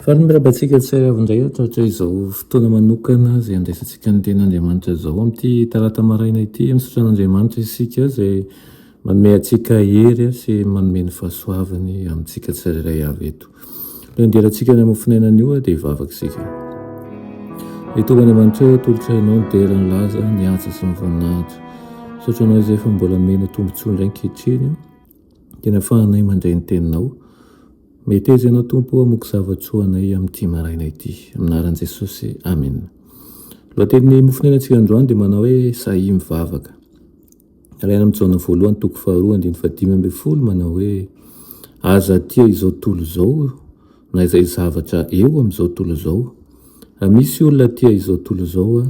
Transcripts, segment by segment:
Fa ny mirabantsika tsara avindray atratra izao fotoana manokana zay andraisantsika ny ten'Andriamanitra zao amin'ity talata maraina ity misaotra an'Andriamanitra isika zay manome antsika hery sy manome ny fahasoavany amintsika tsirairay avy eto. Anderantsika ny amofinainana io dia vavaka isika. Itony Andriamanitra tolotra ianao ny dera ny laza ny asa sy ny voninahitra. Misaotra anao izay efa mbola mena tombontsoa indray ankehitriny tena ahafahanay mandray ny teninao. Meteza ianao Tompo hamoky zavatsoanay amin'ity maraina ity. Aminaran'i Jesosy. Amen. Lohatenin'ny mofinainantsika androany dia manao hoe sahy mivavaka. Alaina amin'ny Jaona voalohany toko 2:5-10 manao hoe aza tia izao tontolo izao na izay zavatra eo amin'izao tontolo izao. Raha misy olona tia izao tontolo izao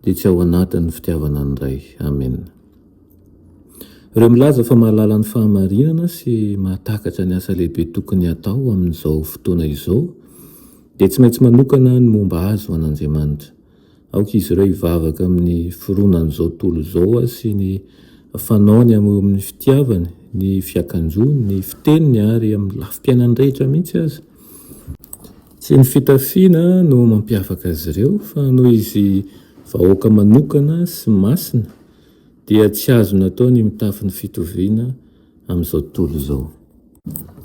dia tsy ao anatin'ny fitiavana ny Ray. Amen. Ireo milaza fa mahalala ny fahamarinana sy mahatakatra ny asa lehibe tokony atao amin'izao fotoana izao dia tsy maintsy manokana ny momba azy ho an'Andriamanitra. Aoka izy ireo hivavaka amin'ny fironan'izao tontolo izao sy ny fanaony amin'ny fitiavany, ny fiakanjony, ny fiteniny ary amin'ny lafim-piainany rehetra mihitsy azy. Tsy ny fitafiana no mampiavaka azy ireo fa noho izy vahoaka manokana sy masina dia tsy azo natao ny mitafy ny fitoviana amin'izao tontolo izao.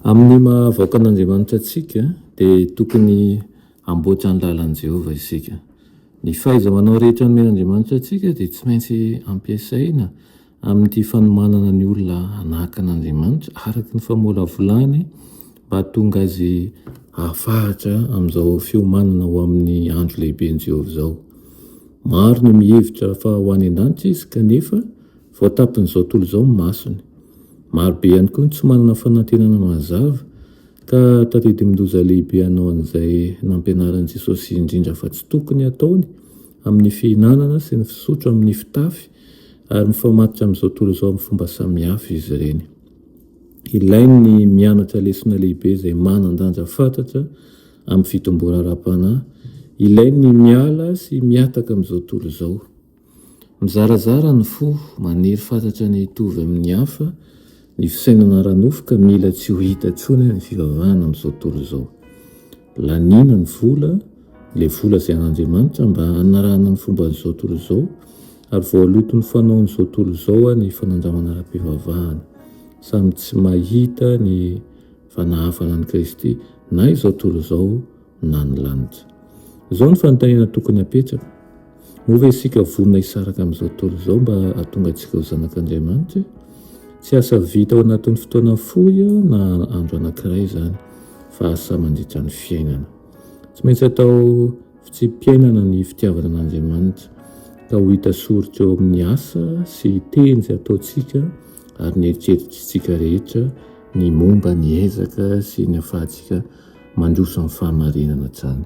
Amin'ny mahavaoka an'Andriamanitra antsika dia tokony amboatra ny lalan'i Jehovah isika. Ny fahaiza-manao rehetra nomena Andriamanitra antsika dia tsy maintsy ampiasaina amin'ny fanomanana ny olona hanahaka an'Andriamanitra araka ny famola volany mba tonga azy hahafahatra amin'izao fiomanana ho amin'ny andro lehiben'i Jehovah izao. Maro ny mihevitra fa ho any an-danitra izy kanefa voatapon'izao tontolo izao ny masony. Maro be ihany koa ny tsy manana fanantenana mazava ka tadidy mindoza lehibe hanao an'izay nampianaran'i Jesosy indrindra fa tsy tokony ataony amin'ny fihinanana sy ny fisotro amin'ny fitafy ary mifamatotra amin'izao tontolo izao amin'ny fomba samihafa izy ireny. Ilainy ny mianatra lesona lehibe izay manan-danja fantatra amin'ny fitombona ara-panahy. Ilainy ny miala sy miataka amin'izao tontolo izao. Mizarazara ny fo, maniry fantatra ny hitovy amin'ny hafa, ny fisainana ara-nofoka mila tsy ho hita intsony ny fivavahana amin'izao tontolo izao. Lanina ny vola, ilay vola izay an'Andriamanitra mba hanarahana ny fomban'izao tontolo izao ary voaloto ny fanaon'izao tontolo izao ny fanandramana ara-pivavahana. Samy tsy mahita ny fanahafana an'i Kristy na izao tontolo izao na ny lanitra. Izao ny fanontaniana tokony apetraka. Mova isika vonona hisaraka amin'izao tontolo izao mba hahatonga antsika ho zanak'Andriamanitra. Tsy asa vita ao anatin'ny fotoana fohy na andro anankiray izany fa asa mandritra ny fiainana. Tsy maintsy atao fitsim-piainana ny fitiavana an'Andriamanitra ka ho hita soritra eo amin'ny asa sy teny izay ataontsika ary ny eritreritrintsika rehetra ny momba ny ezaka sy ny ahafahantsika mandroso amin'ny fahamarinana hatrany.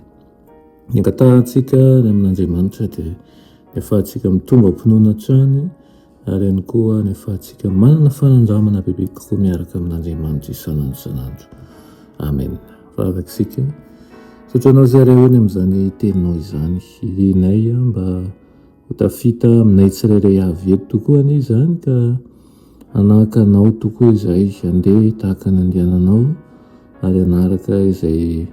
Ny ankatahantsika ny amin'Andriamanitra dia ny ahafahantsika mitombo am-pinoana hatrany ary ihany koa ny ahafahantsika manana fanandramana bebe kokoa miaraka amin'Andriamanitra isanandro isanandro. Amen. Vavaka isika. Misaotra anao zay rehony amin'izany teninao izany. Irinay mba ho tafita aminay tsirairay avy eto tokoa ny izany ka hanahaka anao tokoa izay andeha tahaka ny andehananao ary hanaraka izay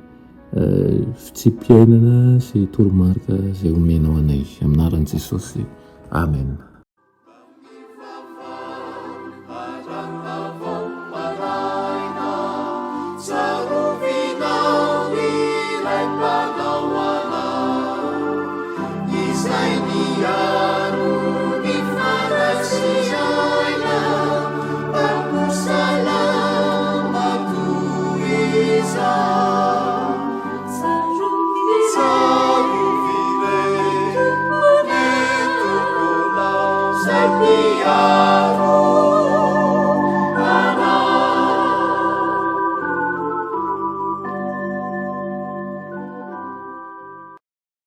fitsim-piainana sy toromarika izay omenao anay. Aminaran'i Jesosy. Amen. Piaro